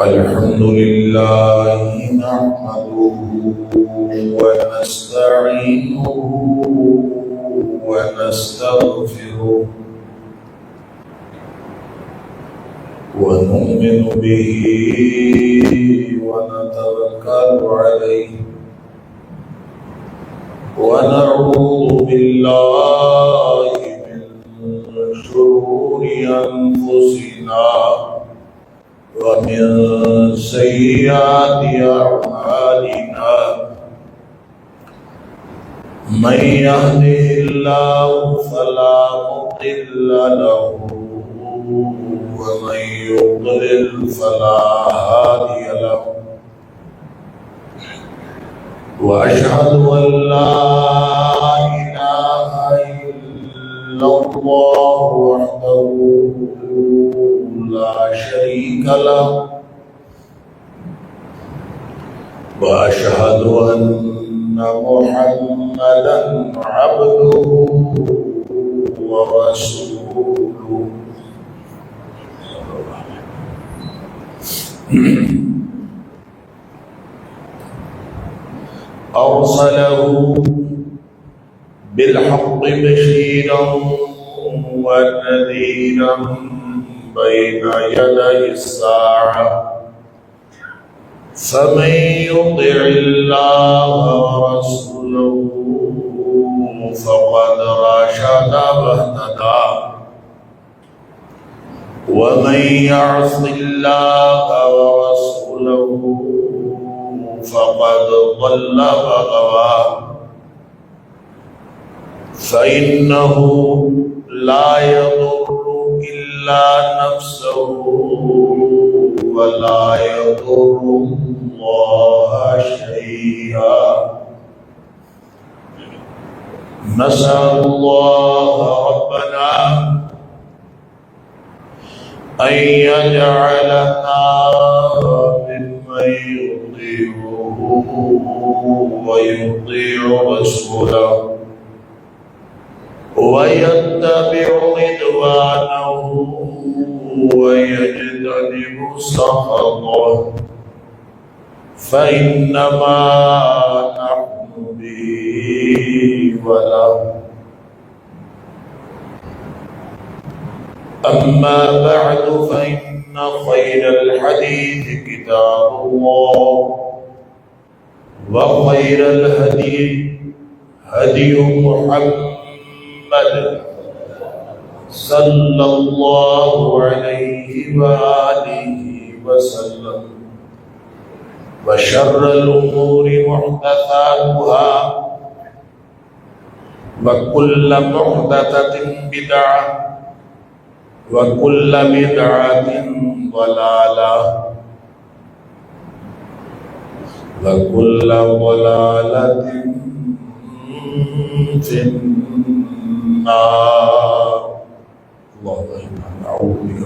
الحمد لله نحمده ونستعينه ونستغفره ونؤمن به ونتوكل عليه ونعوذ بالله من شرور أنفسنا ومن سيئات أعمالنا من يهده الله فلا مضل له ومن يضلل فلا هادي له وأشهد أن لا إله إلا الله وحده لا شريك له وأشهد أن محمدا عبده ورسوله أرسله بالحق بشيرا ونذيرا بين يدي الساعة فمن يطع الله ورسوله فقد رشد واهتدى ومن يعص الله ورسوله فقد ضل وغوى فإنه لا يضر إلا نفسه ولا يضر الله شيئا نسأل الله ربنا أن يجعلنا ممن يطيعه ويطيع رسوله ويتبع رضوانه ويجتنب سخطه فإنما نحن به وله أما بعد فإن خير الحديث كتاب الله وخير الهدي هدي محمد صلى الله عليه وآله وسلم وشر الأمور محدثاتها وكل محدثة بدعة وكل بدعة ضلالة وكل ضلالة في النار اللهم نعوذ بك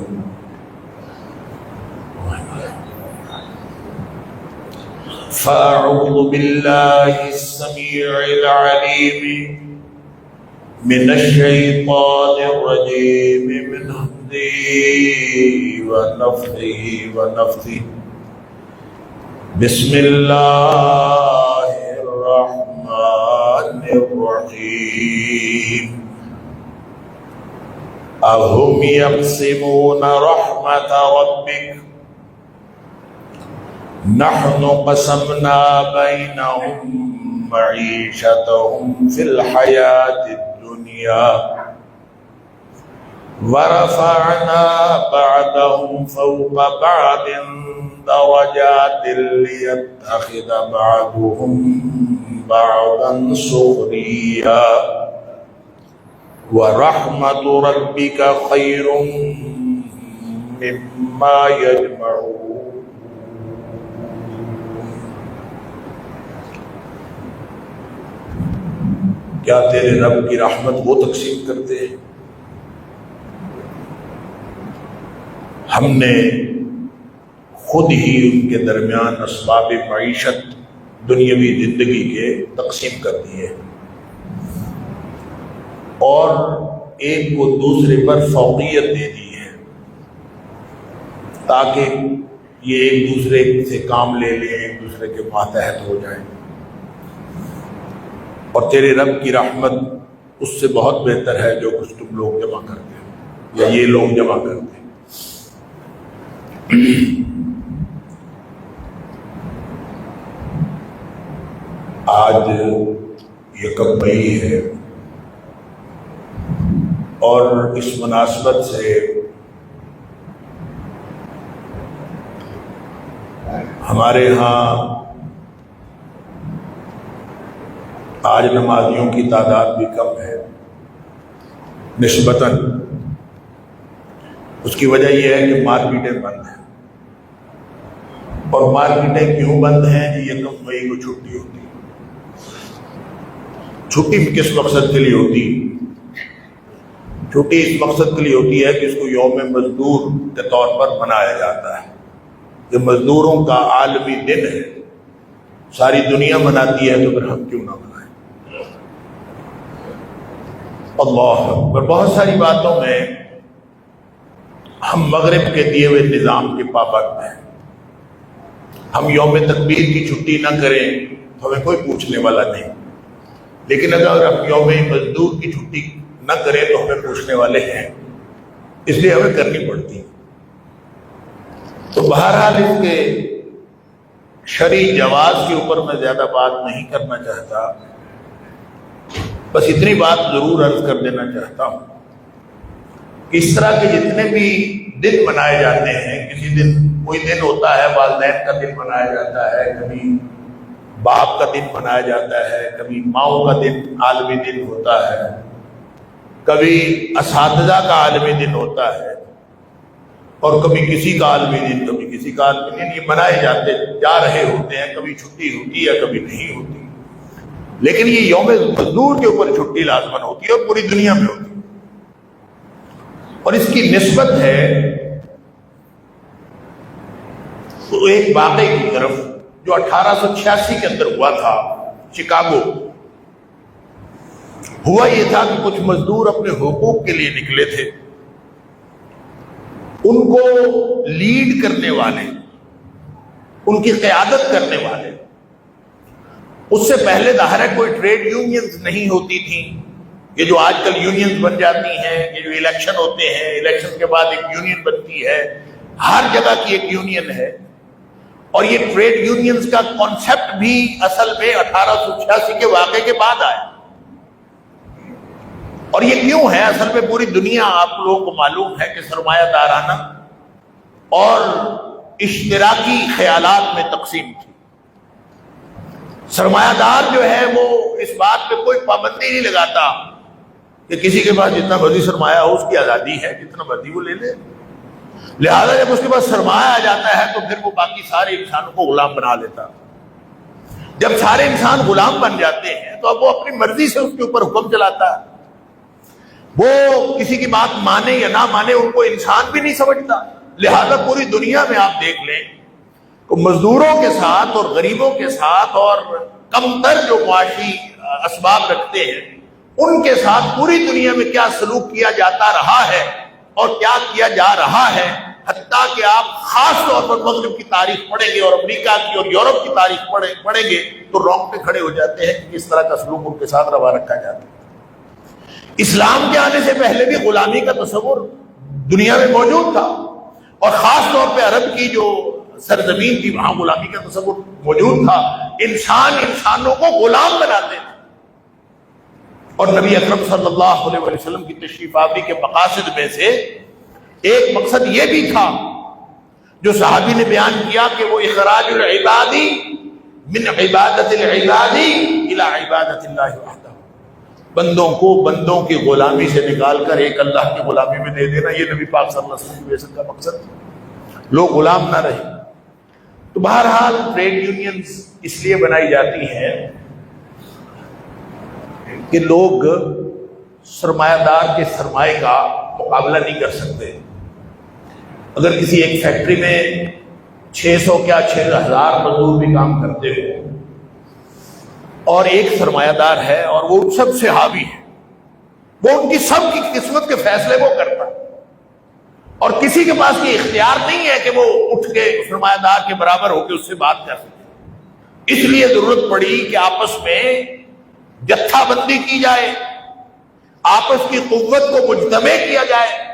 فأعوذ بالله السميع العليم من الشيطان الرجيم من همزه ونفخه ونفثه بسم الله الرحمن الرحيم أهم يقسمون رحمة ربك نحن قسمنا بينهم معيشتهم في الحياة الدنيا ورفعنا بعضهم فوق بعض درجات ليتخذ بعضهم بعضا سخريا ورحمة ربك خير مما يجمعون کیا تیرے رب کی رحمت وہ تقسیم کرتے ہیں؟ ہم نے خود ہی ان کے درمیان اسباب معیشت دنیاوی زندگی کے تقسیم کر دیے اور ایک کو دوسرے پر فوقیت دے دی ہے تاکہ یہ ایک دوسرے سے کام لے لیں، ایک دوسرے کے ماتحت ہو جائیں، اور تیرے رب کی رحمت اس سے بہت بہتر ہے جو کچھ تم لوگ جمع کرتے ہو یا یہ لوگ جمع کرتے ہیں۔ آج یکم مئی ہے، اور اس مناسبت سے ہمارے ہاں آج نمازیوں کی تعداد بھی کم ہے نسبتاً۔ اس کی وجہ یہ ہے کہ مارکیٹیں بند ہیں، اور مارکیٹیں کیوں بند ہیں؟ یکم مئی کو چھٹی ہوتی ہے۔ چھٹی کس مقصد کے لیے ہوتی؟ چھٹی اس مقصد کے لیے ہوتی ہے کہ اس کو یوم مزدور کے طور پر منایا جاتا ہے۔ یہ مزدوروں کا عالمی دن ہے، ساری دنیا مناتی ہے، تو پھر ہم کیوں نہ منائیں؟ اللہ اکبر۔ بہت ساری باتوں میں ہم مغرب کے دیے ہوئے نظام کے پابند ہیں۔ ہم یوم تکبیر کی چھٹی نہ کریں تو ہمیں کوئی پوچھنے والا نہیں، لیکن اگر ہم یوم مزدور کی چھٹی نہ کریں تو ہمیں پوچھنے والے ہیں، اس لیے ہمیں کرنی پڑتی ہے۔ تو بہرحال اس کے شرعی جواز کے اوپر میں زیادہ بات نہیں کرنا چاہتا، بس اتنی بات ضرور عرض کر دینا چاہتا ہوں کہ اس طرح کے جتنے بھی دن منائے جاتے ہیں، کسی دن کوئی دن ہوتا ہے والدین کا دن منایا جاتا ہے، کبھی باپ کا دن منایا جاتا ہے، کبھی ماؤں کا دن عالمی دن ہوتا ہے، کبھی اساتذہ کا عالمی دن ہوتا ہے، اور کبھی کسی کا عالمی دن، کبھی کسی کا عالمی دن، یہ منائے جاتے جا رہے ہوتے ہیں۔ کبھی چھٹی ہوتی ہے، کبھی نہیں ہوتی، لیکن یہ یوم مزدور کے اوپر چھٹی لازمن ہوتی ہے، اور پوری دنیا میں ہوتی ہے۔ اور اس کی نسبت ہے تو ایک واقعے کی طرف جو 1886 کے اندر ہوا تھا شکاگو۔ ہوا یہ تھا کہ کچھ مزدور اپنے حقوق کے لیے نکلے تھے، ان کو لیڈ کرنے والے، ان کی قیادت کرنے والے، اس سے پہلے ظاہر ہے کوئی ٹریڈ یونینز نہیں ہوتی تھیں۔ یہ جو آج کل یونینز بن جاتی ہیں، یہ جو الیکشن ہوتے ہیں، الیکشن کے بعد ایک یونین بنتی ہے، ہر جگہ کی ایک یونین ہے، اور یہ ٹریڈ یونینز کا کانسیپٹ بھی اصل میں 1886 کے واقعے کے بعد آیا۔ اور یہ کیوں ہے؟ اصل میں پوری دنیا آپ لوگوں کو معلوم ہے کہ سرمایہ دارانہ اور اشتراکی خیالات میں تقسیم تھی۔ سرمایہ دار جو ہے وہ اس بات پہ کوئی پابندی نہیں لگاتا کہ کسی کے پاس جتنا مرضی سرمایہ ہو، اس کی آزادی ہے، جتنا مرضی وہ لے لے۔ لہذا جب اس کے پاس سرمایہ آ جاتا ہے تو پھر وہ باقی سارے انسانوں کو غلام بنا لیتا۔ جب سارے انسان غلام بن جاتے ہیں تو اب وہ اپنی مرضی سے اس کے اوپر حکم چلاتا ہے۔ وہ کسی کی بات مانے یا نہ مانے، ان کو انسان بھی نہیں سمجھتا۔ لہذا پوری دنیا میں آپ دیکھ لیں کہ مزدوروں کے ساتھ اور غریبوں کے ساتھ اور کمتر جو معاشی اسباب رکھتے ہیں، ان کے ساتھ پوری دنیا میں کیا سلوک کیا جاتا رہا ہے اور کیا کیا جا رہا ہے، حتیٰ کہ آپ خاص طور پر مغرب کی تاریخ پڑھیں گے اور امریکہ کی اور یورپ کی تاریخ پڑھیں گے تو رونگٹے کھڑے ہو جاتے ہیں کہ کس طرح کا سلوک ان کے ساتھ روا رکھا جاتا ہے۔ اسلام کے آنے سے پہلے بھی غلامی کا تصور دنیا میں موجود تھا، اور خاص طور پہ عرب کی جو سرزمین تھی وہاں غلامی کا تصور موجود تھا۔ انسان انسانوں کو غلام بناتے تھے، اور نبی اکرم صلی اللہ علیہ وسلم کی تشریف آوری کے مقاصد میں سے ایک مقصد یہ بھی تھا جو صحابی نے بیان کیا کہ وہ اخراج العبادی من عبادت العبادی الى عبادت اللہ وحدہ، بندوں کو بندوں کی غلامی سے نکال کر ایک اللہ کی غلامی میں دے دینا، یہ نبی پاک صلی اللہ علیہ وسلم کی بعثت کا مقصد تھا، لوگ غلام نہ رہے۔ تو بہرحال ٹریڈ یونینز اس لیے بنائی جاتی ہیں کہ لوگ سرمایہ دار کے سرمایہ کا مقابلہ نہیں کر سکتے۔ اگر کسی ایک فیکٹری میں 600 کیا 6000 مزدور بھی کام کرتے ہو اور ایک سرمایہ دار ہے اور وہ سب سے حاوی ہے، وہ ان کی سب کی قسمت کے فیصلے وہ کرتا ہے، اور کسی کے پاس یہ اختیار نہیں ہے کہ وہ اٹھ کے سرمایہ دار کے برابر ہو کے اس سے بات کر سکے۔ اس لیے ضرورت پڑی کہ آپس میں جتھا بندی کی جائے، آپس کی قوت کو مجتمع کیا جائے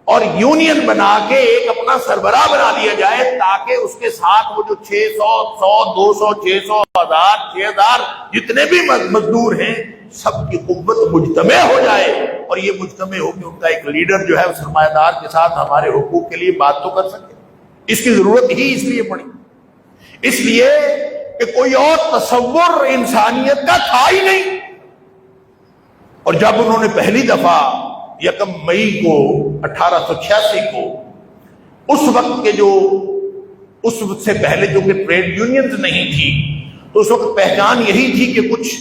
اور یونین بنا کے ایک اپنا سربراہ بنا لیا جائے، تاکہ اس کے ساتھ وہ جو 600 100 200 600 1000 6000 جتنے بھی مزدور ہیں سب کی قوت مجتمع ہو جائے، اور یہ مجتمع ہو کے ان کا ایک لیڈر جو ہے وہ سرمایہ دار کے ساتھ ہمارے حقوق کے لیے بات تو کر سکے۔ اس کی ضرورت ہی اس لیے پڑی، اس لیے کہ کوئی اور تصور انسانیت کا تھا ہی نہیں۔ اور جب انہوں نے پہلی دفعہ 1 مئی کو 1886 کو اس وقت کے جو اس سے پہلے جو کہ ٹریڈ یونینز نہیں تھی، تو اس وقت پہچان یہی تھی کہ کچھ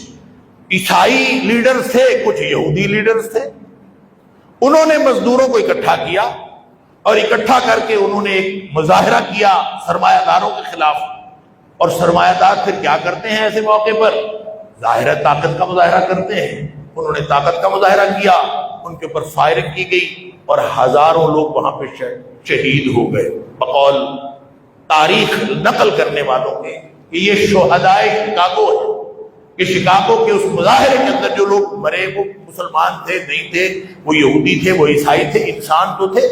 عیسائی لیڈرز تھے، کچھ یہودی لیڈرز تھے۔ انہوں نے مزدوروں کو اکٹھا کیا اور اکٹھا کر کے انہوں نے ایک مظاہرہ کیا سرمایہ داروں کے خلاف۔ اور سرمایہ دار پھر کیا کرتے ہیں ایسے موقع پر؟ ظاہر طاقت کا مظاہرہ کرتے ہیں۔ انہوں نے طاقت کا مظاہرہ کیا، ان کے اوپر فائرنگ کی گئی اور ہزاروں لوگ وہاں پہ شہید ہو گئے۔ بقول تاریخ نقل کرنے والوں کے کہ یہ شہدائے شکاگو ہے، کہ شکاگو کے اس مظاہرے کے اندر جو لوگ مرے وہ مسلمان تھے نہیں تھے، وہ یہودی تھے، وہ عیسائی تھے، انسان تو تھے،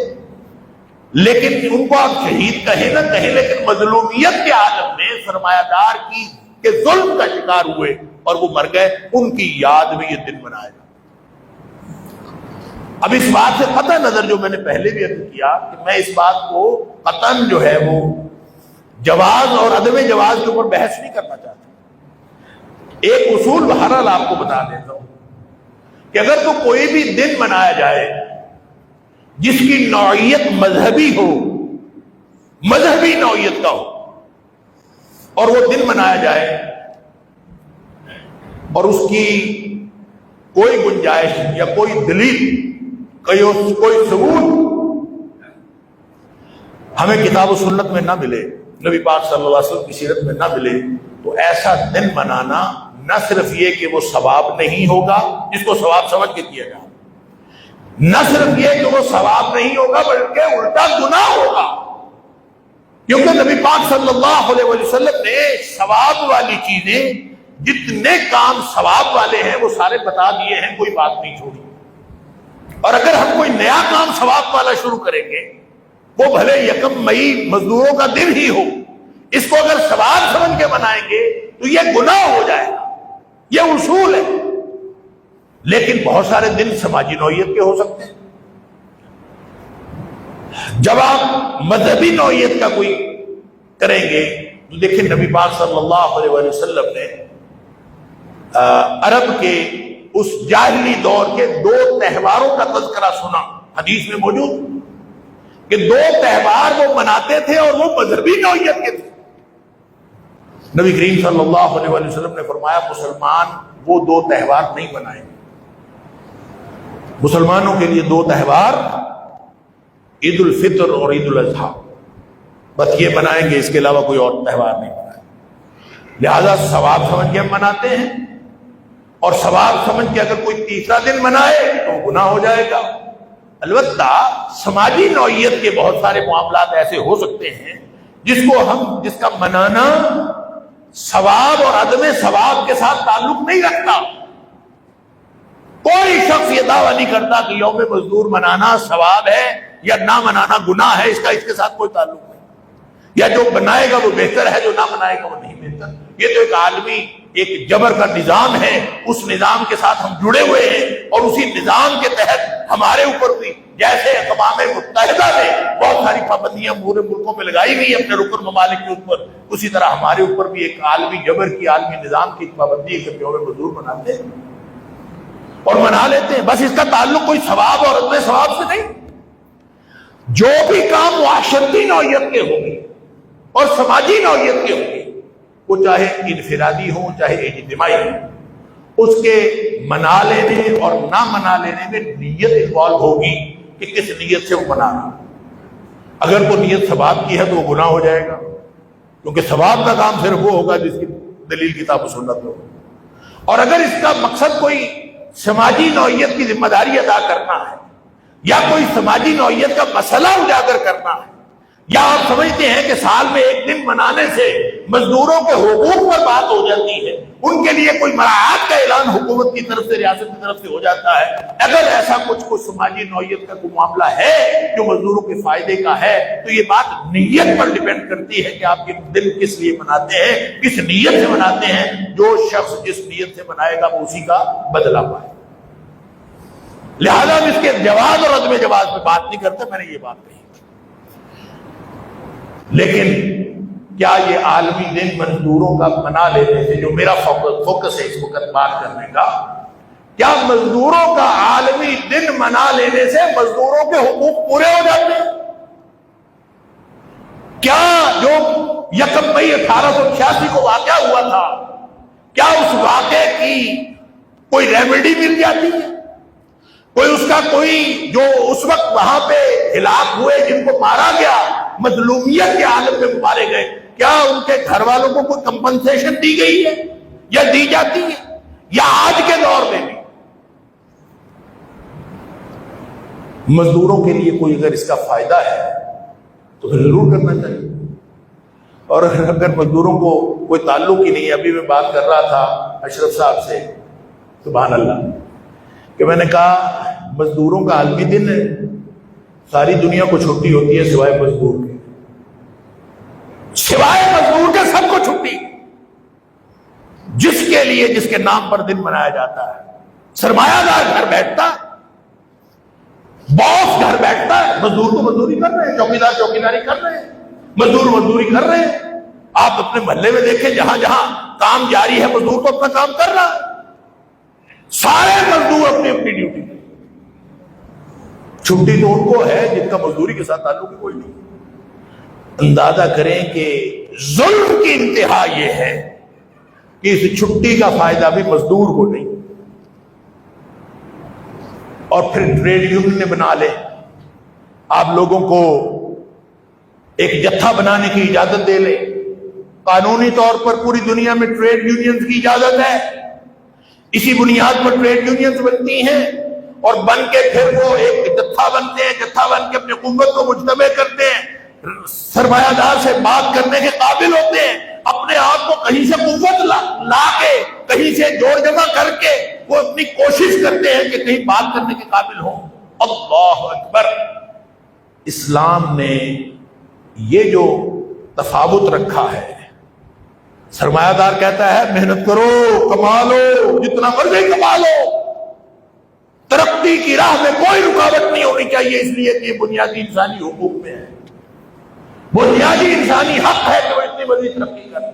لیکن ان کو آپ شہید کہیں نہ کہیں، لیکن مظلومیت کے عالم میں سرمایہ دار کے ظلم کا شکار ہوئے اور وہ مر گئے، ان کی یاد میں یہ دن منایا جاتا۔ اب اس بات سے قطع نظر، جو میں نے پہلے بھی عرض کیا کہ میں اس بات کو قطعاً جو ہے وہ جواز اور عدم جواز کے اوپر بحث نہیں کرنا چاہتا۔ ایک اصول بہرحال آپ کو بتا دیتا ہوں کہ اگر تو کوئی بھی دن منایا جائے جس کی نوعیت مذہبی ہو، مذہبی نوعیت کا ہو، اور وہ دن منایا جائے اور اس کی کوئی گنجائش یا کوئی دلیل، کوئی ثبوت ہمیں کتاب و سنت میں نہ ملے، نبی پاک صلی اللہ علیہ وسلم کی سیرت میں نہ ملے، تو ایسا دن منانا نہ صرف یہ کہ وہ ثواب نہیں ہوگا جس کو ثواب سمجھ کے کیا جائے، نہ صرف یہ کہ وہ ثواب نہیں ہوگا بلکہ الٹا گناہ ہوگا، کیونکہ نبی پاک صلی اللہ علیہ وسلم نے ثواب والی چیزیں، جتنے کام ثواب والے ہیں وہ سارے بتا دیے ہیں، کوئی بات نہیں چھوڑی۔ اور اگر ہم کوئی نیا کام ثواب والا شروع کریں گے، وہ بھلے 1 مئی مزدوروں کا دن ہی ہو، اس کو اگر ثواب سمجھ کے منائیں گے تو یہ گناہ ہو جائے گا، یہ اصول ہے۔ لیکن بہت سارے دن سماجی نوعیت کے ہو سکتے ہیں۔ جب آپ مذہبی نوعیت کا کوئی کریں گے تو دیکھیں نبی پاک صلی اللہ علیہ وسلم نے عرب کے اس جاہلی دور کے 2 تہواروں کا تذکرہ سنا، حدیث میں موجود کہ 2 تہوار وہ مناتے تھے اور وہ مذہبی نوعیت کے تھے۔ نبی کریم صلی اللہ علیہ وسلم نے فرمایا مسلمان وہ 2 تہوار نہیں منائیں، مسلمانوں کے لیے 2 تہوار عید الفطر اور عید الاضحیٰ، بس یہ منائیں گے، اس کے علاوہ کوئی اور تہوار نہیں منائیں۔ لہذا ثواب سمجھ کے ہم مناتے ہیں، اور ثواب سمجھ کے اگر کوئی تیسرا دن منائے تو گناہ ہو جائے گا۔ البتہ سماجی نوعیت کے بہت سارے معاملات ایسے ہو سکتے ہیں جس کا منانا ثواب اور عدم ثواب کے ساتھ تعلق نہیں رکھتا۔ کوئی شخص یہ دعویٰ نہیں کرتا کہ یوم مزدور منانا ثواب ہے یا نہ منانا گناہ ہے، اس کے ساتھ کوئی تعلق نہیں، یا جو بنائے گا وہ بہتر ہے، جو نہ بنائے گا وہ نہیں بہتر۔ یہ تو ایک عالمی ایک جبر کا نظام ہے، اس نظام کے ساتھ ہم جڑے ہوئے ہیں، اور اسی نظام کے تحت ہمارے اوپر بھی جیسے اقوام متحدہ نے بہت ساری پابندیاں پورے ملکوں میں لگائی ہوئی اپنے رکن ممالک کے اوپر، اسی طرح ہمارے اوپر بھی ایک عالمی جبر کی، عالمی نظام کی پابندی ہے کہ یوم مزدور مناتے ہیں اور منا لیتے ہیں، بس اس کا تعلق کوئی ثواب اور عدم ثواب سے نہیں۔ جو بھی کام معاشرتی نوعیت کے ہوں گے اور سماجی نوعیت کے ہوں گے، وہ چاہے انفرادی ہوں چاہے اجتماعی ہوں، اس کے منا لینے اور نہ منا لینے میں نیت انوالو ہوگی کہ کس نیت سے وہ منا رہا۔ اگر وہ نیت ثواب کی ہے تو وہ گناہ ہو جائے گا، کیونکہ ثواب کا کام صرف وہ ہوگا جس کی دلیل کتاب و سنت ہو، اور اگر اس کا مقصد کوئی سماجی نوعیت کی ذمہ داری ادا کرنا ہے یا کوئی سماجی نوعیت کا مسئلہ اجاگر کرنا ہے، یا آپ سمجھتے ہیں کہ سال میں ایک دن منانے سے مزدوروں کے حقوق پر بات ہو جاتی ہے، ان کے لیے کوئی مراعات کا اعلان حکومت کی طرف سے، ریاست کی طرف سے ہو جاتا ہے؟ اگر ایسا کچھ سماجی نوعیت کا کوئی معاملہ ہے جو مزدوروں کے فائدے کا ہے تو یہ بات نیت پر ڈیپینڈ کرتی ہے کہ آپ یہ دن کس لیے مناتے ہیں، کس نیت سے مناتے ہیں۔ جو شخص جس نیت سے منائے گا وہ اسی کا بدلہ پائے۔ لہذا ہم اس کے جواز اور عدم جواز پہ بات نہیں کرتے، میں نے یہ بات کہی۔ لیکن کیا یہ عالمی دن مزدوروں کا منا لینے سے، جو میرا فوکس ہے اس وقت بات کرنے کا، کیا مزدوروں کا عالمی دن منا لینے سے مزدوروں کے حقوق پورے ہو جاتے ہیں؟ کیا جو 1 مئی 1886 کو واقعہ ہوا تھا، کیا اس واقعے کی کوئی ریمیڈی مل جاتی ہے؟ کوئی اس کا کوئی جو اس وقت وہاں پہ ہلاک ہوئے، جن کو مارا گیا، مظلومیت کے عالم میں مارے گئے، کیا ان کے گھر والوں کو کوئی کمپنسیشن دی گئی ہے یا دی جاتی ہے؟ یا آج کے دور میں بھی مزدوروں کے لیے کوئی اگر اس کا فائدہ ہے تو پھر ضرور کرنا چاہیے۔ اور اگر مزدوروں کو کوئی تعلق ہی نہیں ہے، ابھی میں بات کر رہا تھا اشرف صاحب سے، سبحان اللہ، کہ میں نے کہا مزدوروں کا عالمی دن ہے، ساری دنیا کو چھٹی ہوتی ہے سوائے مزدور کے، سوائے مزدور کے سب کو چھٹی، جس کے لیے جس کے نام پر دن منایا جاتا ہے۔ سرمایہ دار گھر بیٹھتا، باس گھر بیٹھتا ہے، مزدور تو مزدوری کر رہے ہیں، چوکیدار چوکیداری کر رہے ہیں، مزدور مزدوری کر رہے ہیں۔ آپ اپنے محلے میں دیکھیں، جہاں جہاں کام جاری ہے مزدور تو اپنا کام کر رہا ہے، سارے مزدور اپنی اپنی ڈیوٹی میں۔ چھٹی تو ان کو ہے جن کا مزدوری کے ساتھ تعلق کوئی نہیں۔ اندازہ کریں کہ ظلم کی انتہا یہ ہے کہ اس چھٹی کا فائدہ بھی مزدور کو نہیں، اور پھر ٹریڈ یونین نے بنا لے، آپ لوگوں کو ایک جتھا بنانے کی اجازت دے لے۔ قانونی طور پر پوری دنیا میں ٹریڈ یونینز کی اجازت ہے، اسی بنیاد پر ٹریڈ یونینز بنتی ہیں، اور بن کے پھر وہ ایک جتھا بنتے ہیں، جتھا بن کے اپنی قوت کو مجتمع کرتے ہیں، سرمایہ دار سے بات کرنے کے قابل ہوتے ہیں، اپنے آپ کو کہیں سے قوت لا کے، کہیں سے جوڑ جمع کر کے وہ اپنی کوشش کرتے ہیں کہ کہیں بات کرنے کے قابل ہوں۔ اللہ اکبر! اسلام نے یہ جو تفاوت رکھا ہے، سرمایہ دار کہتا ہے محنت کرو، کما لو، جتنا مرضی کما لو، ترقی کی راہ میں کوئی رکاوٹ نہیں ہونی چاہیے، اس لیے کہ یہ بنیادی انسانی حقوق میں ہے، بنیادی انسانی حق ہے کہ وہ اتنی مرضی ترقی کرے،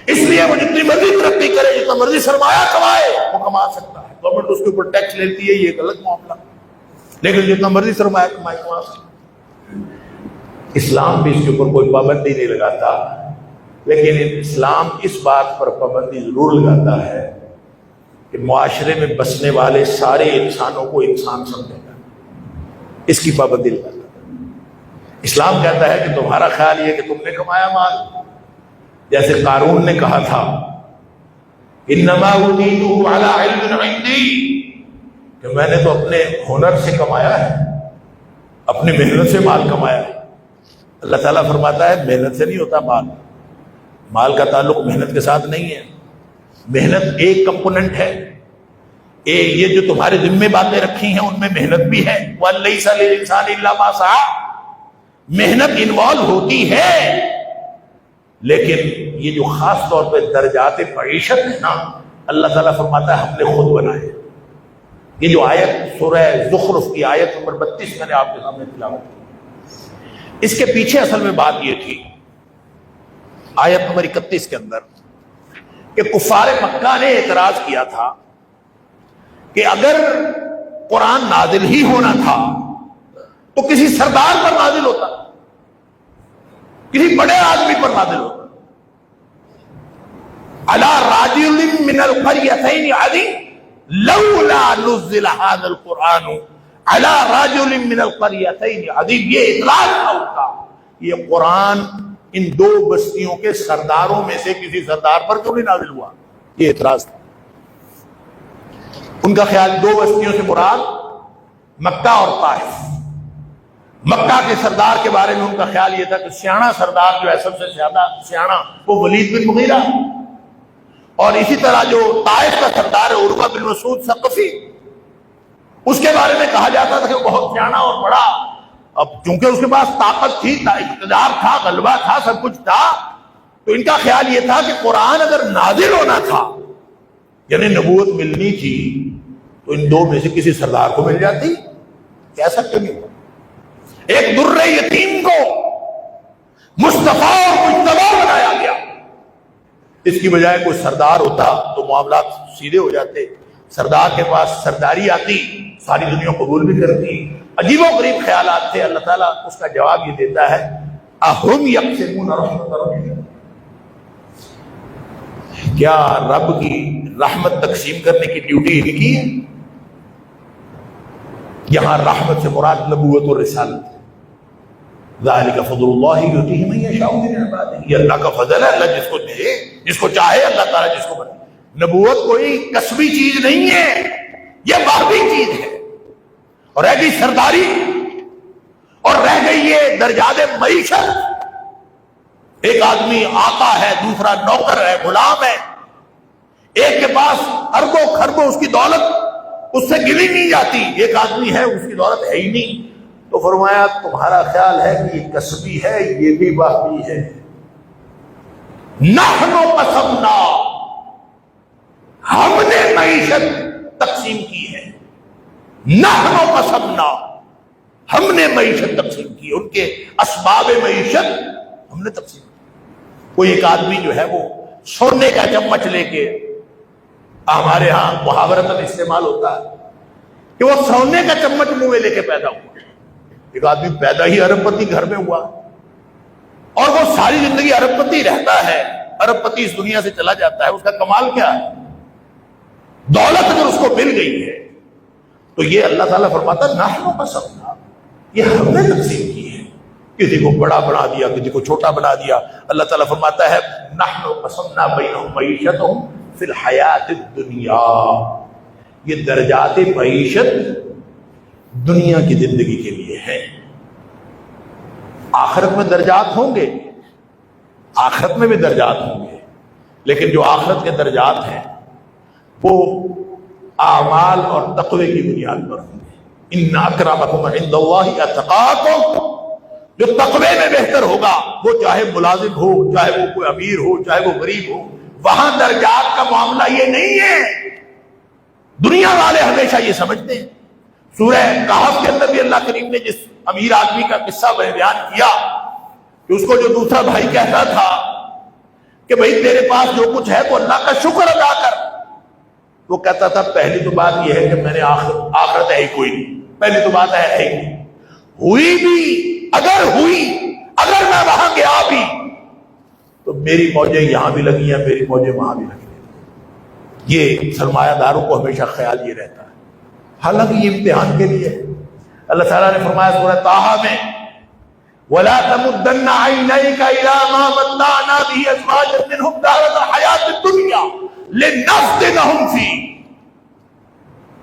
اس لیے وہ جتنی مرضی ترقی کرے، جتنا مرضی سرمایہ کمائے وہ کما سکتا ہے، گورنمنٹ اس کے اوپر ٹیکس لیتی ہے، یہ ایک الگ معاملہ، لیکن جتنا مرضی سرمایہ کمائے کما سکتا ہے۔ اسلام بھی اس کے اوپر کوئی پابندی نہیں لگاتا، لیکن اسلام اس بات پر پابندی ضرور لگاتا ہے کہ معاشرے میں بسنے والے سارے انسانوں کو انسان سمجھے گا، اس کی پابندی لگاتا ہے۔ اسلام کہتا ہے کہ تمہارا خیال یہ کہ تم نے کمایا مال، جیسے قارون نے کہا تھا انما اوتیتہ علی علم عندی، کہ میں نے تو اپنے ہنر سے کمایا ہے، اپنی محنت سے مال کمایا ہے۔ اللہ تعالیٰ فرماتا ہے محنت سے نہیں ہوتا مال، مال کا تعلق محنت کے ساتھ نہیں ہے، محنت ایک کمپوننٹ ہے، یہ جو تمہارے ذمہ باتیں رکھی ہیں ان میں محنت بھی ہے، وَلَيْسَ لِلْإِنسَانِ إِلَّا مَا سَعَىٰ، محنت انوالو ہوتی ہے، لیکن یہ جو خاص طور پہ درجات معیشت ہے نا، اللہ تعالیٰ فرماتا ہے ہم نے خود بنائے۔ یہ جو آیت سورہ زخرف کی آیت نمبر 32 میں نے آپ کے سامنے تلاوت کی، اس کے پیچھے اصل میں بات یہ تھی، آیت نمبر 31 کے اندر، کہ کفار مکہ نے اعتراض کیا تھا کہ اگر قرآن نازل ہی ہونا تھا تو کسی سردار پر نازل ہوتا، کسی بڑے آدمی پر نازل ہوتا، علی رجل من القریتین عظیم لولا نزل هذا القرآن علی رجل من القریتین عظیم، یہ اعتراض تھا ان کا، یہ قرآن ان دو بستیوں کے سرداروں میں سے کسی سردار پر کیوں نہیں نازل ہوا، یہ اعتراض تھا ان کا۔ خیال دو بستیوں سے مراد مکہ اور طائف. مکہ کے سردار کے بارے میں ان کا خیال یہ تھا کہ سیاح سردار جو ہے سب سے زیادہ سیاح وہ ولید بن مغیرہ، اور اسی طرح جو طائف کا سردار ہے عروہ بن مسعود ثقفی، اس کے بارے میں کہا جاتا تھا کہ وہ بہت سیاح اور بڑا. اب چونکہ اس کے پاس طاقت تھی، اقتدار تھا، غلبہ تھا، سب کچھ تھا، تو ان کا خیال یہ تھا کہ قرآن اگر نازل ہونا تھا یعنی نبوت ملنی تھی تو ان دو میں سے کسی سردار کو مل جاتی. کیسا کیوں نہیں؟ ایک در یتیم کو مصطفیٰ اور مجتبیٰ بنایا گیا. اس کی بجائے کوئی سردار ہوتا تو معاملات سیدھے ہو جاتے. سردار کے پاس سرداری آتی، ساری دنیا قبول بھی کرتی. عجیب و غریب خیالات تھے. اللہ تعالیٰ اس کا جواب یہ دیتا ہے اَهُمْ يَقْسِمُونَ رَحْمَتَ رَبِّهِمْ، کیا رب کی رحمت تقسیم کرنے کی ڈیوٹی ان کی ہے؟ یہاں رحمت سے مراد نبوت اور رسالت. ذَلِكَ فَضْلُ اللَّهِ يُؤْتِيهِ مَن يَشَاءُ مِنْ عِبَادِهِ، یہ اللہ کا فضل ہے. اللہ جس کو دے، جس کو چاہے اللہ تعالیٰ جس کو بنے. نبوت کوئی کسبی چیز نہیں ہے، یہ باہمی چیز ہے. اور رہ گئی سرداری، اور رہ گئی یہ درجات معیشت. ایک آدمی آقا ہے، دوسرا نوکر ہے، غلام ہے. ایک کے پاس اربوں خربوں اس کی دولت اس سے گلی نہیں جاتی، ایک آدمی ہے اس کی دولت ہے ہی نہیں. تو فرمایا تمہارا خیال ہے کہ یہ کسبی ہے، یہ بھی باہمی ہے. نحن قسمنا، ہم نے معیشت تقسیم کی ہے. نحن قسمنا، ہم نے معیشت تقسیم کی، ان کے اسباب معیشت ہم نے تقسیم کی. کوئی ایک آدمی جو ہے وہ سونے کا چمچ لے کے، ہمارے ہاں محاورتاً استعمال ہوتا ہے کہ وہ سونے کا چمچ منہ میں لے کے پیدا ہوا. ایک آدمی پیدا ہی ارب پتی گھر میں ہوا اور وہ ساری زندگی ارب پتی رہتا ہے، ارب پتی اس دنیا سے چلا جاتا ہے. اس کا کمال کیا ہے؟ دولت اگر اس کو مل گئی ہے تو یہ اللہ تعالیٰ فرماتا ہے نحن قسمنا، یہ ہم نے تقسیم کی ہے. کسی کو بڑا بنا دیا، کسی کو چھوٹا بنا دیا. اللہ تعالیٰ فرماتا ہے نحن قسمنا بینہم معیشتہم فی الحیات الدنیا، یہ درجات معیشت دنیا کی زندگی کے لیے ہے. آخرت میں درجات ہوں گے، آخرت میں بھی درجات ہوں گے، لیکن جو آخرت کے درجات ہیں وہ اعمال اور تقوی کی بنیاد پر ہوں گے. ان اکرمکم عند اللہ اتقاکم، جو تقوی میں بہتر ہوگا، وہ چاہے ملازم ہو، چاہے وہ کوئی امیر ہو، چاہے وہ غریب ہو. وہاں درجات کا معاملہ یہ نہیں ہے. دنیا والے ہمیشہ یہ سمجھتے ہیں. سورہ کہف کے اندر بھی اللہ کریم نے جس امیر آدمی کا قصہ بیان کیا کہ اس کو جو دوسرا بھائی کہتا تھا کہ بھائی تیرے پاس جو کچھ ہے تو اللہ کا شکر ادا کر، وہ کہتا تھا پہلی تو بات یہ ہے کہ میں نے آخرت ہے ہی کوئی نہیں. پہلی تو بات ہے ہی نہیں. ہوئی بھی اگر ہوئی، اگر میں وہاں گیا بھی تو میری موجیں یہاں بھی لگی ہیں، میری موجیں وہاں بھی لگی ہیں. یہ سرمایہ داروں کو ہمیشہ خیال یہ رہتا ہے. حالانکہ یہ امتحان کے لیے ہے. اللہ تعالیٰ نے فرمایا سورہ طٰہٰ میں وَلَا تَمُدَّنَّ عَيْنَيْكَ إِلَىٰ مَا مَتَّعْنَا بِهِ أَزْوَاجًا مِّنْهُمْ زَهْرَةَ الْحَيَاةِ الدُّنْيَا لِنَفْتِنَهُمْ فِيهِ.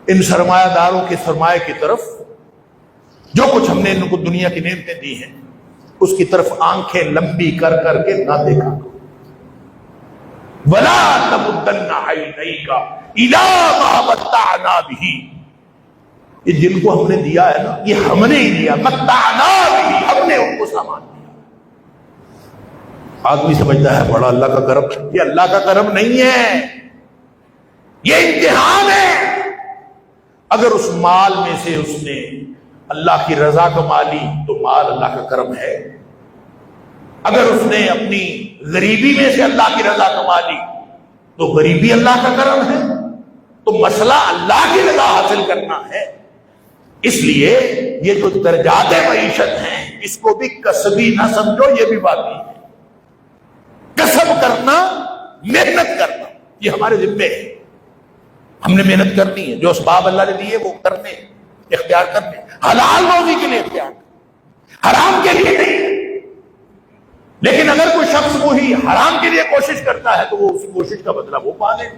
ان سرمایہ داروں کے سرمایہ کی طرف، جو کچھ ہم نے ان کو دنیا کی نعمتیں دی ہیں، اس کی طرف آنکھیں لمبی کر کر کے نہ دیکھا. وَلَا تَمُدَّنَّ عَيْنَيْكَ إِلَىٰ مَا مَتَّعْنَا بِهِ، یہ جن کو ہم نے دیا ہے نا، یہ ہم نے ہی دیا. متعنا بھی، ہم نے ان کو سامان دیا. آدمی سمجھتا ہے بڑا اللہ کا کرم. یہ اللہ کا کرم نہیں ہے، یہ امتحان ہے. اگر اس مال میں سے اس نے اللہ کی رضا کما لی تو مال اللہ کا کرم ہے. اگر اس نے اپنی غریبی میں سے اللہ کی رضا کما لی تو غریبی اللہ کا کرم ہے. تو مسئلہ اللہ کی رضا حاصل کرنا ہے. اس لیے یہ جو درجات معیشت ہیں اس کو بھی کسبی نہ سمجھو، یہ بھی بات نہیں ہے. کسب کرنا، محنت کرنا، یہ ہمارے ذمے ہے. ہم نے محنت کرنی ہے، جو اسباب اللہ نے دیے وہ کرنے، اختیار کرنے. حلال روزی کے لیے اختیار کرنے، حرام کے لیے نہیں. لیکن اگر کوئی شخص وہی حرام کے لیے کوشش کرتا ہے تو وہ اس کوشش کا بدلہ وہ پا لے.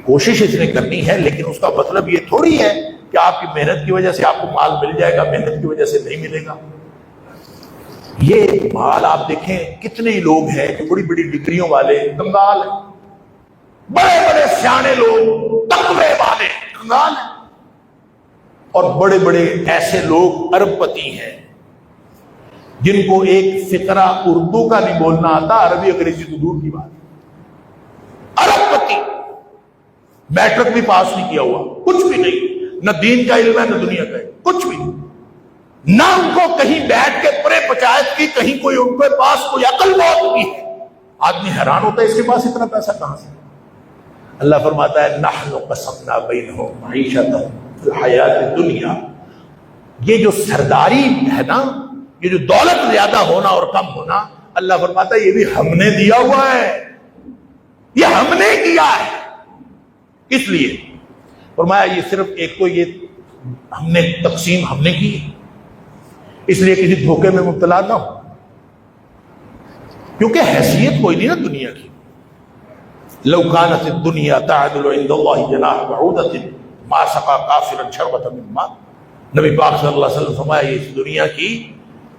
کوشش اس نے کرنی ہے، لیکن اس کا مطلب یہ تھوڑی ہے کہ کہ آپ کی محنت کی وجہ سے آپ کو مال مل جائے گا، محنت کی وجہ سے نہیں ملے گا۔ یہ مال آپ دیکھیں کتنے لوگ ہیں جو بڑی بڑی ڈگریوں والے کنگال ہیں، بڑے بڑے سیانے لوگ تقوی والے کنگال ہیں، اور بڑے بڑے ایسے لوگ ارب پتی ہیں جن کو ایک فقرہ اردو کا نہیں بولنا آتا، عربی انگریزی تو دور کی بات، ارب پتی، میٹرک بھی پاس نہیں کیا ہوا، کچھ بھی نہیں، نہ دین کا علم ہے نہ دنیا کا علم، کچھ بھی نہ ان کو کہیں بیٹھ کے پرے پچایت کی، کہیں کوئی ان کے پاس کوئی عقل بہت بھی ہے۔ آدمی حیران ہوتا ہے اس کے پاس اتنا پیسہ کہاں سے؟ اللہ فرماتا ہے نحن قسمنا بینہم معیشتہم فی الحیات الدنیا، یہ جو سرداری ہے نا، یہ جو دولت زیادہ ہونا اور کم ہونا، اللہ فرماتا ہے یہ بھی ہم نے دیا ہوا ہے، یہ ہم نے کیا ہے۔ اس لیے فرمایا یہ صرف ایک تو یہ ہم نے تقسیم ہم نے کی، اس لیے کسی دھوکے میں مبتلا نہ ہو، کیونکہ حیثیت کوئی نہیں نا دنیا کی۔ لو كانت الدنيا تعدل عند الله جناح بعوضة ما سقى كافرا شربة من ماء، نبی پاک صلی اللہ علیہ وسلم فرمایا اس دنیا کی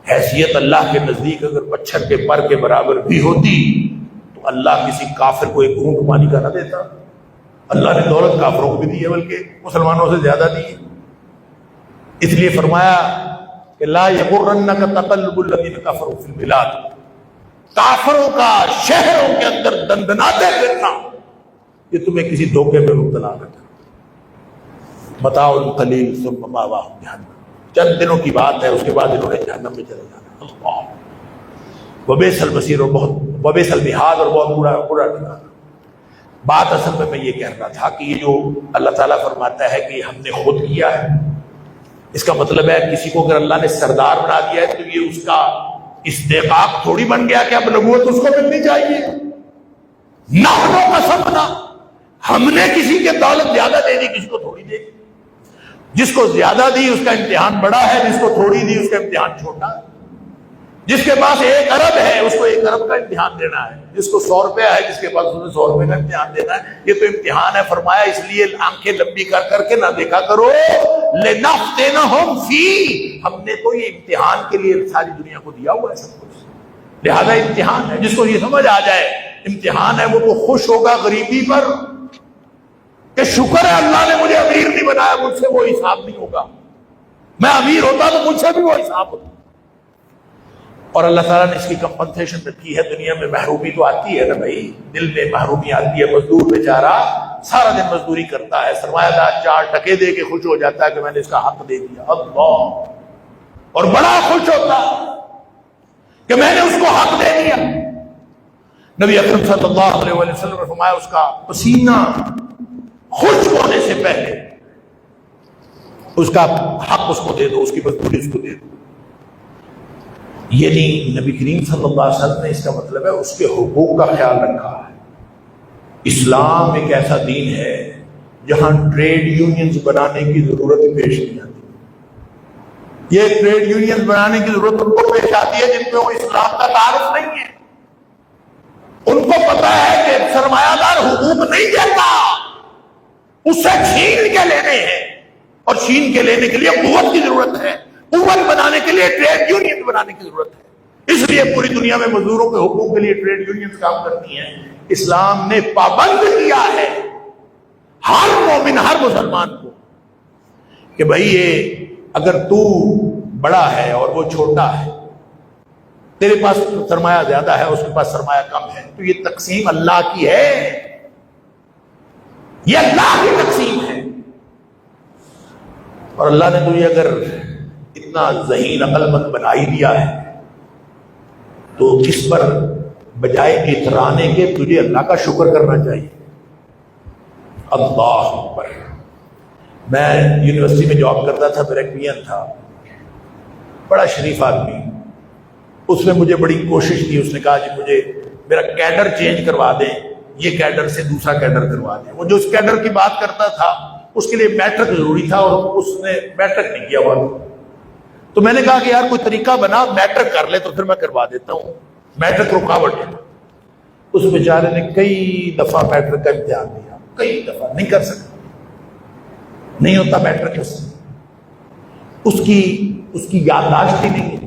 حیثیت اللہ کے نزدیک اگر مچھر کے پر کے برابر بھی ہوتی تو اللہ کسی کافر کو ایک گھونٹ پانی کا نہ دیتا۔ اللہ نے دولت کافروں کو بھی دی ہے، بلکہ مسلمانوں سے زیادہ دی ہے۔ اس لیے فرمایا کہ لا یغرنک تقلب الذین کفروا فی البلاد، کافروں کا شہروں کے اندر دندناتے پھرنا یہ تمہیں کسی دھوکے میں مبتلا نہ کرے۔ متاع قلیل ثم مأواہم جہنم، چند دنوں کی بات ہے، اس کے بعد انہوں نے جہنم میں چلے جانا۔ اللہ وبئس المصیر، اور بہت وبئس المہاد، اور بہت برا ٹھکانہ۔ بات اصل میں یہ کہہ رہا تھا کہ یہ جو اللہ تعالیٰ فرماتا ہے کہ ہم نے خود کیا ہے، اس کا مطلب ہے کسی کو اگر اللہ نے سردار بنا دیا ہے تو یہ اس کا استحقاق تھوڑی بن گیا کہ اب نبوت اس کو ملنی چاہیے۔ نحن قسمنا، ہم نے کسی کے دولت زیادہ دے دی، کسی کو تھوڑی دے دی۔ جس کو زیادہ دی اس کا امتحان بڑا ہے، جس کو تھوڑی دی اس کا امتحان چھوٹا ہے۔ جس کے پاس 1 ارب ہے اس کو 1 ارب کا امتحان دینا ہے، جس کو 100 روپیہ ہے جس کے پاس اسے 100 روپے کا امتحان دینا ہے۔ یہ تو امتحان ہے۔ فرمایا اس لیے آنکھیں لمبی کر کر کے نہ دیکھا کرو، لنفتنہم فی، ہم نے تو یہ امتحان کے لیے ساری دنیا کو دیا ہوا ہے سب کچھ، لہذا امتحان ہے۔ جس کو یہ سمجھ آ جائے امتحان ہے وہ تو خوش ہوگا غریبی پر کہ شکر ہے اللہ نے مجھے امیر نہیں بنایا، مجھ سے وہ حساب نہیں ہوگا، میں امیر ہوتا تو مجھ سے بھی وہ حساب ہوتا۔ اور اللہ تعالیٰ نے اس کی کمپنسیشن رکھی ہے۔ دنیا میں محرومی تو آتی ہے نا بھائی، دل میں محرومی آتی ہے۔ مزدور بیچارہ سارا دن مزدوری کرتا ہے، سرمایہ دار 4 ٹکے دے کے خوش ہو جاتا ہے کہ میں نے اس کا حق دے دیا، اللہ، اور بڑا خوش ہوتا ہے کہ میں نے اس کو حق دے دیا۔ نبی اکرم صلی اللہ علیہ وسلم نے فرمایا اس کا پسینہ خشک ہونے سے پہلے اس کا حق اس کو دے دو، اس کی مزدوری اس کو دے دو۔ یعنی نبی کریم صلی اللہ علیہ وسلم نے اس کا مطلب ہے اس کے حقوق کا خیال رکھا ہے۔ اسلام ایک ایسا دین ہے جہاں ٹریڈ یونینز بنانے کی ضرورت پیش نہیں آتی۔ یہ ٹریڈ یونینز بنانے کی ضرورت ان کو پیش آتی ہے جن پہ وہ اسلام کا تعارف نہیں ہے۔ ان کو پتا ہے کہ سرمایہ دار حقوق نہیں دیتا، اسے چھین کے لینے ہیں، اور چھین کے لینے کے لیے قوت کی ضرورت ہے۔ قوت بنانے کے لیے ٹریڈ یونین بنانے کی ضرورت ہے۔ اس لیے پوری دنیا میں مزدوروں کے حقوق کے لیے ٹریڈ یونین کام کرتی ہیں۔ اسلام نے پابند کیا ہے ہر مومن، ہر مسلمان کو کہ بھائی یہ اگر تو بڑا ہے اور وہ چھوٹا ہے، تیرے پاس سرمایہ زیادہ ہے اس کے پاس سرمایہ کم ہے، تو یہ تقسیم اللہ کی ہے، یہ اللہ کی تقسیم ہے۔ اور اللہ نے تجھے اگر اتنا ذہین عقل مند بنا ہی دیا ہے تو اس پر بجائے اترانے کے تجھے اللہ کا شکر کرنا چاہیے۔ اللہ اکبر۔ میں یونیورسٹی میں جاب کرتا تھا، میرا ایک میاں تھا، بڑا شریف آدمی، اس نے مجھے بڑی کوشش کی، اس نے کہا جی مجھے میرا کیڈر چینج کروا دیں، یہ کیڈر سے دوسرا کیڈر کروا دیں۔ وہ جو اس کیڈر کی بات کرتا تھا اس کے لیے میٹرک ضروری تھا اور اس نے میٹرک نہیں کیا ہوا تھا۔ تو میں نے کہا کہ یار کوئی طریقہ بنا، میٹرک کر لے تو پھر میں کروا دیتا ہوں، میٹرک رکاوٹ ہے۔ اس بیچارے نے کئی دفعہ میٹرک کا امتحان دیا، کئی دفعہ نہیں کر سکتا۔ نہیں ہوتا میٹرک اس کی یادداشت ہی نہیں ہے،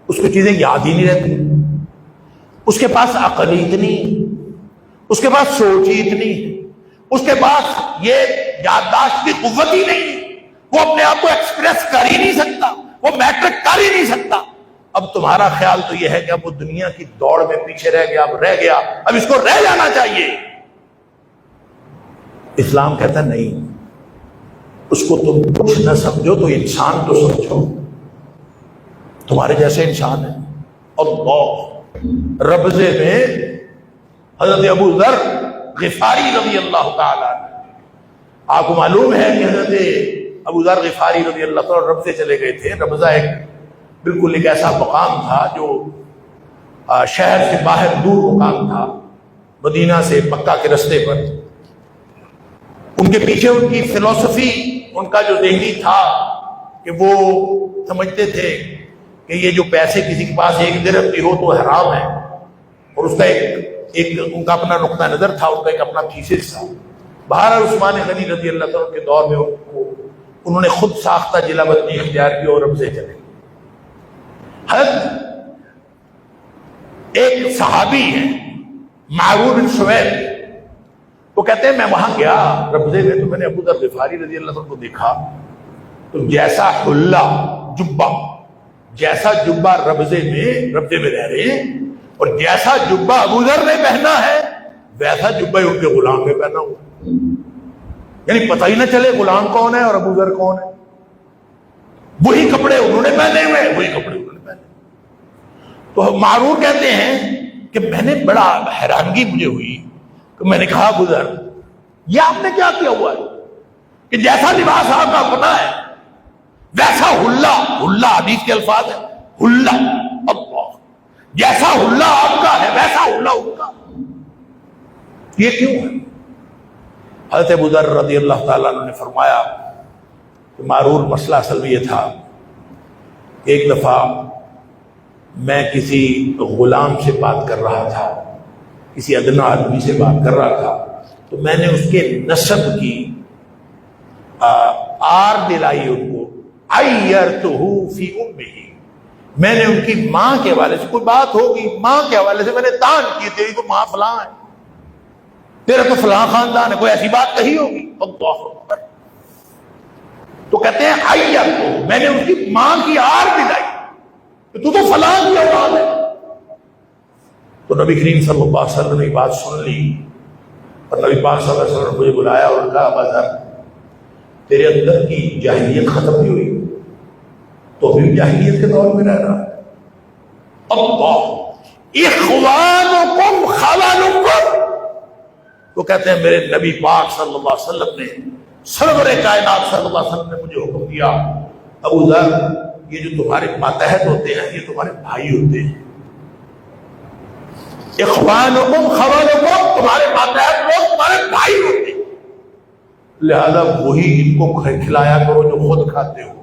اس کو چیزیں یاد ہی نہیں رہتی، اس کے پاس عقل ہی اتنی، اس کے پاس سوچ ہی اتنی، اس کے پاس یہ یادداشت کی قوت ہی نہیں، وہ اپنے آپ کو ایکسپریس کر ہی نہیں سکتا، وہ میٹرک کر ہی نہیں سکتا۔ اب تمہارا خیال تو یہ ہے کہ اب وہ دنیا کی دوڑ میں پیچھے رہ گیا، اب اس کو رہ جانا چاہیے۔ اسلام کہتا نہیں، اس کو تم کچھ نہ سمجھو تو انسان تو سمجھو، تمہارے جیسے انسان ہے۔ اللہ ربضے میں حضرت ابو ذر غفاری رضی اللہ تعالیٰ، آپ کو معلوم ہے کہ حضرت ابو ذر غفاری رضی اللہ تعالیٰ ربضے چلے گئے تھے۔ ربضہ بالکل ایک ایسا مقام تھا جو شہر سے باہر دور مقام تھا، مدینہ سے مکہ کے رستے پر۔ ان کے پیچھے ان کی فلسفی، ان کا جو ذہنی تھا کہ وہ سمجھتے تھے کہ یہ جو پیسے کسی کے پاس ایک درہم بھی ہو تو حرام ہے، اور اس کا ایک ان کا اپنا نقطہ نظر تھا، ان کا ایک اپنا تھیسس تھا۔ بہرحال عثمان غنی رضی اللہ تعالیٰ کے دور میں انہوں نے خود ساختہ جلا بندی اختیار کی اور ربضے چلے۔ ایک صحابی ہے معروف بن شعیب، وہ کہتے ہیں میں وہاں گیا ربضے میں، تو میں نے ابو ذر غفاری رضی اللہ عنہ کو دیکھا تو جیسا حلہ جیسا جبہ ربضے میں رہ رہے ہیں، اور جیسا جبہ ابو ذر نے پہنا ہے ویسا جبہ ان کے غلام نے پہنا ہوا، یعنی پتہ ہی نہ چلے غلام کون ہے اور ابو ذر کون ہے۔ وہی کپڑے انہوں نے پہنے ہوئے، وہی کپڑے انہوں نے پہنے۔ تو معروف کہتے ہیں کہ میں نے بڑا حیرانگی مجھے ہوئی کہ میں نے کہا ابو ذر یہ آپ نے کیا کیا ہوا ہے کہ جیسا لباس آپ کا اپنا ہے ویسا حلہ حدیث کے الفاظ ہے، حلہ اللہ، جیسا حلہ آپ کا ہے ویسا حلہ ان کا، یہ کیوں ہے؟ حضرت ابو ذر رضی اللہ تعالیٰ عنہ نے فرمایا کہ معرور مسئلہ اصل میں یہ تھا کہ ایک دفعہ میں کسی غلام سے بات کر رہا تھا، کسی ادنا آدمی سے بات کر رہا تھا، تو میں نے اس کے نسب کی آر دلائی ان کو، عیرتہ فی امہ، میں نے ان کی ماں کے حوالے سے، کوئی بات ہوگی ماں کے حوالے سے میں نے دان کی، تیری تو ماں فلاں ہے، تیرا تو فلاں خاندان ہے، کوئی ایسی بات کہی ہوگی۔ اللہ اکبر۔ تو کہتے ہیں عیرتہ، میں نے ان کی ماں کی آر دلائی کہ تو فلاں کی اولاد ہے۔ تو نبی کریم صلی اللہ علیہ وسلم نے یہ بات سن لی، اور نبی پاک صلی اللہ علیہ وسلم نے مجھے بلایا اور کہا ابا ذر تیرے اندر کی جاہلیت ختم نہیں ہوئی، تو ابھی جاہلیت کے دور میں رہ رہا ہے۔ اللہ اخوانکم خوانکم، تو کہتے ہیں میرے نبی پاک صلی اللہ علیہ وسلم نے، سرور کائنات صلی اللہ علیہ وسلم نے مجھے حکم دیا ابو ذر یہ جو تمہارے ماتحت ہوتے ہیں یہ تمہارے بھائی ہوتے ہیں، اخوانکم خوانکم، تمہارے ماتحت لوگ تمہارے بھائی ہوتے ہیں، لہذا وہی ان کو کھلایا کرو جو خود کھاتے ہو،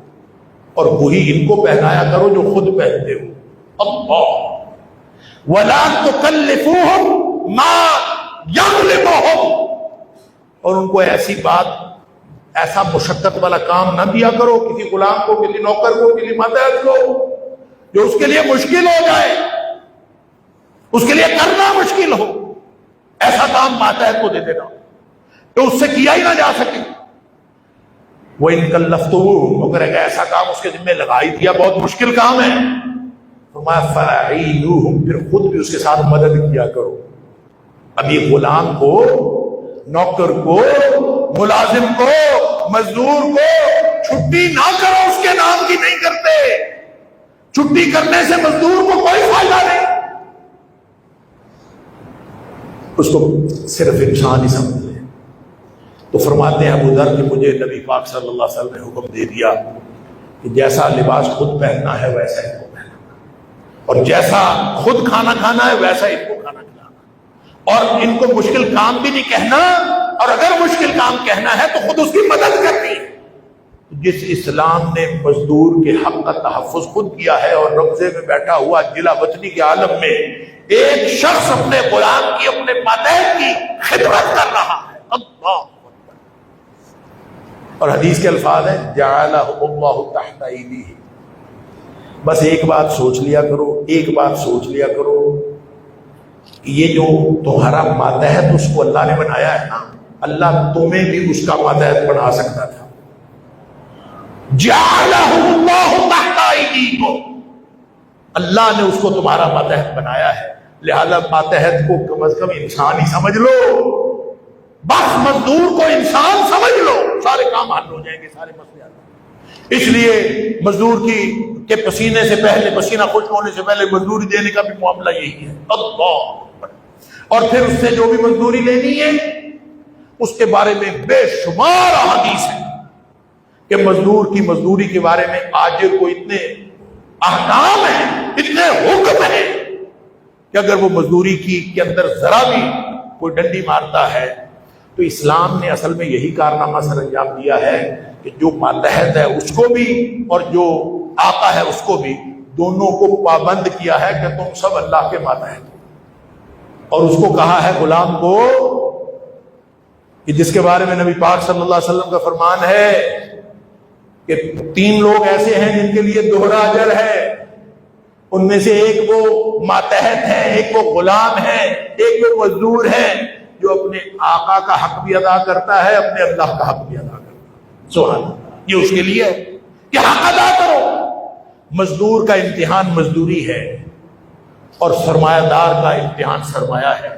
اور وہی ان کو پہنایا کرو جو خود پہنتے ہو۔ اللہ ولا تکلفوہم ما یغلبہم، اور ان کو ایسی بات، ایسا مشقت والا کام نہ دیا کرو کسی غلام کو، کسی نوکر کو، کسی ماتحت کو جو اس کے لیے مشکل ہو جائے، اس کے لیے کرنا مشکل ہو، ایسا کام ماتحت کو دے دینا کہ اس سے کیا ہی نہ جا سکے۔ وہ ان کلفتوہ، اگر ایسا کام اس کے ذمہ لگا ہی دیا، بہت مشکل کام ہے، فرمایا فاعینوہم، پھر خود بھی اس کے ساتھ مدد کیا کرو۔ اب یہ غلام کو، نوکر کو، ملازم کو، مزدور کو چھٹی نہ کرو اس کے نام کی نہیں کرتے، چھٹی کرنے سے مزدور کو کوئی فائدہ نہیں، اس کو صرف انسان ہی سمجھ لے۔ تو فرماتے ہیں ابو ذر کہ مجھے نبی پاک صلی اللہ علیہ وسلم نے حکم دے دیا کہ جیسا لباس خود پہننا ہے ویسا ان کو پہننا، اور جیسا خود کھانا کھانا ہے ویسا ان کو کھانا کھلانا، اور ان کو مشکل کام بھی نہیں کہنا، اور اگر مشکل کام کہنا ہے تو خود اس کی مدد کرنی ہے۔ جس اسلام نے مزدور کے حق کا تحفظ خود کیا ہے، اور ربضے میں بیٹھا ہوا جلا وطنی کے عالم میں ایک شخص اپنے غلام کی، اپنے ماتحت کی خدمت کر رہا ہے، اللہ اور حدیث کے الفاظ ہیں جعلہ اللہ تحت ایدیہ. بس ایک بات سوچ لیا کرو، ایک بات سوچ لیا کرو، یہ جو تمہارا ماتحت اس کو اللہ نے بنایا ہے نا، اللہ تمہیں بھی اس کا ماتحت بنا سکتا تھا. جعلہ اللہ تحت ایدیکم، اللہ نے اس کو تمہارا ماتحت بنایا ہے، لہذا ماتحت کو کم از کم انسان ہی سمجھ لو. بس مزدور کو انسان سمجھ لو، سارے کام حل ہو جائیں گے، سارے مسئلے حل ہو جائیں گے. اس لیے مزدور کے پسینے سے پہلے، پسینہ خشک ہونے سے پہلے مزدوری دینے کا بھی معاملہ یہی ہے. اللہ، اور پھر اس سے جو بھی مزدوری لینی ہے اس کے بارے میں بے شمار احادیث ہیں کہ مزدور کی مزدوری کے بارے میں آجر کو اتنے احکام ہیں، اتنے حکم ہیں کہ اگر وہ مزدوری کے اندر ذرا بھی کوئی ڈنڈی مارتا ہے تو اسلام نے اصل میں یہی کارنامہ سر انجام دیا ہے کہ جو ماتحت ہے اس کو بھی اور جو آقا ہے اس کو بھی، دونوں کو پابند کیا ہے کہ تم سب اللہ کے ماتحت ہو. اور اس کو کہا ہے غلام کو کہ جس کے بارے میں نبی پاک صلی اللہ علیہ وسلم کا فرمان ہے کہ 3 لوگ ایسے ہیں جن کے لیے دوہرا اجر ہے، ان میں سے ایک وہ ماتحت ہے، ایک وہ غلام ہے، ایک وہ مزدور ہے جو اپنے آقا کا حق بھی ادا کرتا ہے، اپنے اللہ کا حق بھی ادا کرتا ہے. سبحان اللہ، یہ اس کے لیے ہے کہ حق ادا کرو. مزدور کا امتحان مزدوری ہے اور سرمایہ دار کا امتحان سرمایہ ہے.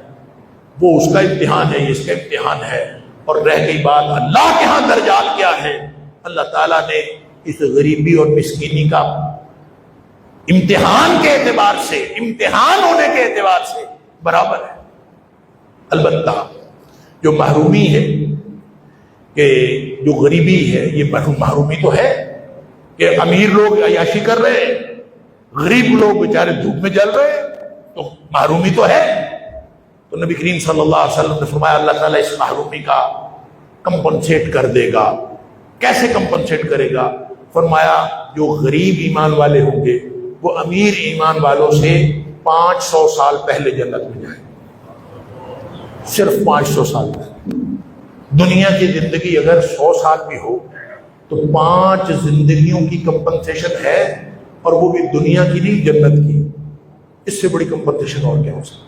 وہ اس کا امتحان ہے، یہ اس کا امتحان ہے. اور رہ گئی بات اللہ کے ہاں درجات کیا ہے، اللہ تعالیٰ نے اس غریبی اور مسکینی کا امتحان کے اعتبار سے، امتحان ہونے کے اعتبار سے برابر ہے. البتہ جو محرومی ہے، کہ جو غریبی ہے، یہ محرومی تو ہے کہ امیر لوگ عیاشی کر رہے، غریب لوگ بیچارے دھوپ میں جل رہے، تو محرومی تو ہے. تو نبی کریم صلی اللہ علیہ وسلم نے فرمایا اللہ تعالیٰ اس محرومی کا کمپنسیٹ کر دے گا. کیسے کمپنسیٹ کرے گا؟ فرمایا جو غریب ایمان والے ہوں گے وہ امیر ایمان والوں سے 500 سال پہلے جنت میں جائیں. صرف 500 سال پہلے. دنیا کی زندگی اگر 100 سال بھی ہو تو 5 زندگیوں کی کمپنسیشن ہے، اور وہ بھی دنیا کی نہیں، جنت کی. اس سے بڑی کمپنسیشن اور کیا ہو سکتی؟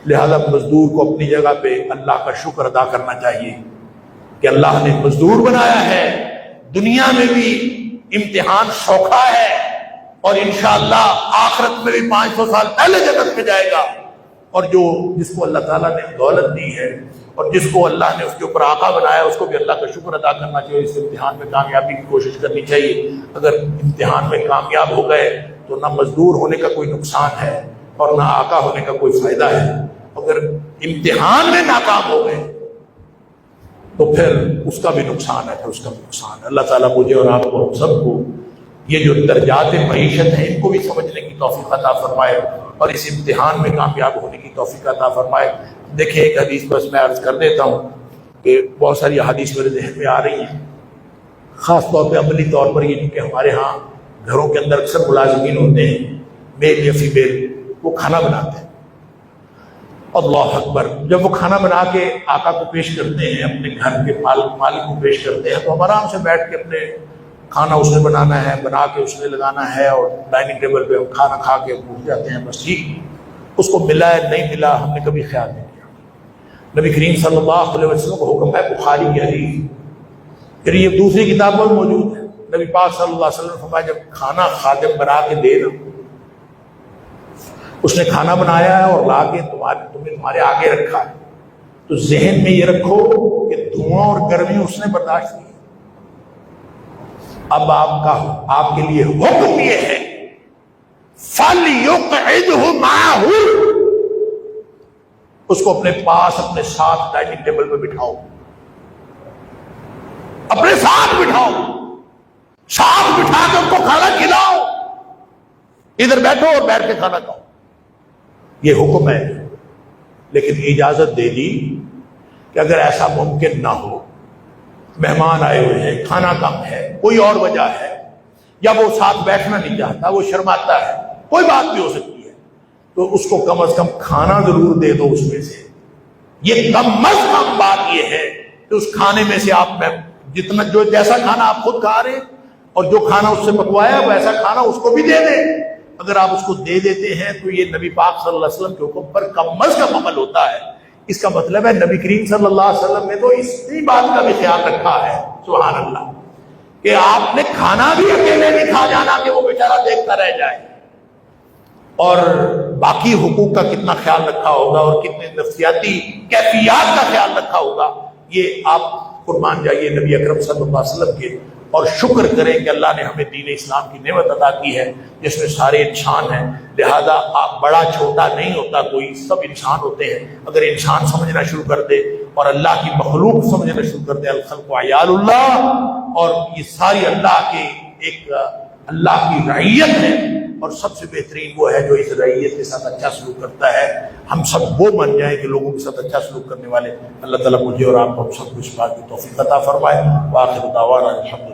لہذا مزدور کو اپنی جگہ پہ اللہ کا شکر ادا کرنا چاہیے کہ اللہ نے مزدور بنایا ہے. دنیا میں بھی امتحان سوکھا ہے اور انشاءاللہ آخرت میں بھی 500 سال پہلے جنت میں جائے گا. اور جس کو اللہ تعالیٰ نے دولت دی ہے اور جس کو اللہ نے اس کے اوپر آقا بنایا، اس کو بھی اللہ کا شکر ادا کرنا چاہیے. اس امتحان میں کامیابی کی کوشش کرنی چاہیے. اگر امتحان میں کامیاب ہو گئے تو نہ مزدور ہونے کا کوئی نقصان ہے اور نہ آقا ہونے کا کوئی فائدہ ہے. اگر امتحان میں ناکام ہو گئے تو پھر اس کا بھی نقصان ہے، پھر اس کا بھی نقصان ہے. اللہ تعالیٰ مجھے اور آپ کو، ہم سب کو یہ جو درجات معیشت ہیں ان کو بھی سمجھنے کی توفیق عطا فرمائے اور اس امتحان میں کامیاب ہونے کی توفیق عطا فرمائے. دیکھیں ایک حدیث بس میں عرض کر دیتا ہوں کہ بہت ساری حدیث میرے ذہن میں آ رہی ہیں، خاص طور پہ عملی طور پر. یہ کہ ہمارے ہاں گھروں کے اندر اکثر ملازمین ہوتے ہیں، میل یا فیمیل، وہ کھانا بناتے ہیں. اللہ اکبر، جب وہ کھانا بنا کے آقا کو پیش کرتے ہیں، اپنے گھر کے مالک کو پیش کرتے ہیں، تو ہم آرام سے بیٹھ کے اپنے کھانا اس نے بنانا ہے، بنا کے اس نے لگانا ہے، اور ڈائننگ ٹیبل پہ ہم کھانا کھا کے اٹھ جاتے ہیں. بس ٹھیک، اس کو ملا ہے نہیں ملا ہم نے کبھی خیال نہیں کیا. نبی کریم صلی اللہ علیہ وسلم کا حکم ہے، بخاری کی حدیث، پھر یہ دوسری کتابوں میں موجود ہے. نبی پاک صلی اللہ علیہ وسلم نے فرمایا جب کھانا خادم بنا کے دے دو، اس نے کھانا بنایا ہے اور لا کے تمہارے آگے رکھا ہے، تو ذہن میں یہ رکھو کہ دھواں اور گرمی اس نے برداشت کی. اب آپ کے لیے حکم یہ ہے فَلْيُقْعِدْهُ مَعَهُ، اس کو اپنے پاس، اپنے ساتھ ڈائننگ ٹیبل پہ بٹھاؤ، اپنے ساتھ بٹھاؤ، ساتھ بٹھا کے ان کو کھانا کھلاؤ. ادھر بیٹھو اور بیٹھ کے کھانا کھاؤ. یہ حکم ہے. لیکن اجازت دے دی کہ اگر ایسا ممکن نہ ہو، مہمان آئے ہوئے ہیں، کھانا کم ہے، کوئی اور وجہ ہے، یا وہ ساتھ بیٹھنا نہیں چاہتا، وہ شرماتا ہے، کوئی بات بھی ہو سکتی ہے، تو اس کو کم از کم کھانا ضرور دے دو اس میں سے. یہ کم از کم بات یہ ہے کہ اس کھانے میں سے آپ جتنا جو جیسا کھانا آپ خود کھا رہے ہیں اور جو کھانا اس سے پکوایا ویسا کھانا اس کو بھی دے دیں. اگر آپ اس کو دے دیتے ہیں تو یہ نبی پاک صلی اللہ علیہ وسلم کے حکم پر کم از کم عمل ہوتا ہے. اس کا مطلب ہے نبی کریم صلی اللہ علیہ وسلم نے تو اسی بات کا بھی خیال رکھا ہے, سبحان اللہ, کہ آپ نے کھانا بھی اکیلے نہیں کھا جانا کہ وہ بیچارہ دیکھتا رہ جائے, اور باقی حقوق کا کتنا خیال رکھا ہوگا اور کتنے نفسیاتی کیفیات کا خیال رکھا ہوگا, یہ آپ قربان جائیے نبی اکرم صلی اللہ علیہ وسلم کے, اور شکر کریں کہ اللہ نے ہمیں دین اسلام کی نعمت عطا کی ہے جس میں سارے انسان ہیں. لہذا آپ بڑا چھوٹا نہیں ہوتا کوئی, سب انسان ہوتے ہیں. اگر انسان سمجھنا شروع کر دے اور اللہ کی مخلوق سمجھنا شروع کر دے, الخلق عیال اللہ, اور یہ ساری اللہ کے ایک اللہ کی رعیت ہے, اور سب سے بہترین وہ ہے جو اس رعیت کے ساتھ اچھا سلوک کرتا ہے. ہم سب وہ بن جائیں کہ لوگوں کے ساتھ اچھا سلوک کرنے والے. اللہ تعالیٰ مجھے اور آپ کو ہم سب کو اس بات کی توفیق عطا فرمائے. وآخر دعوانا الحمدللہ.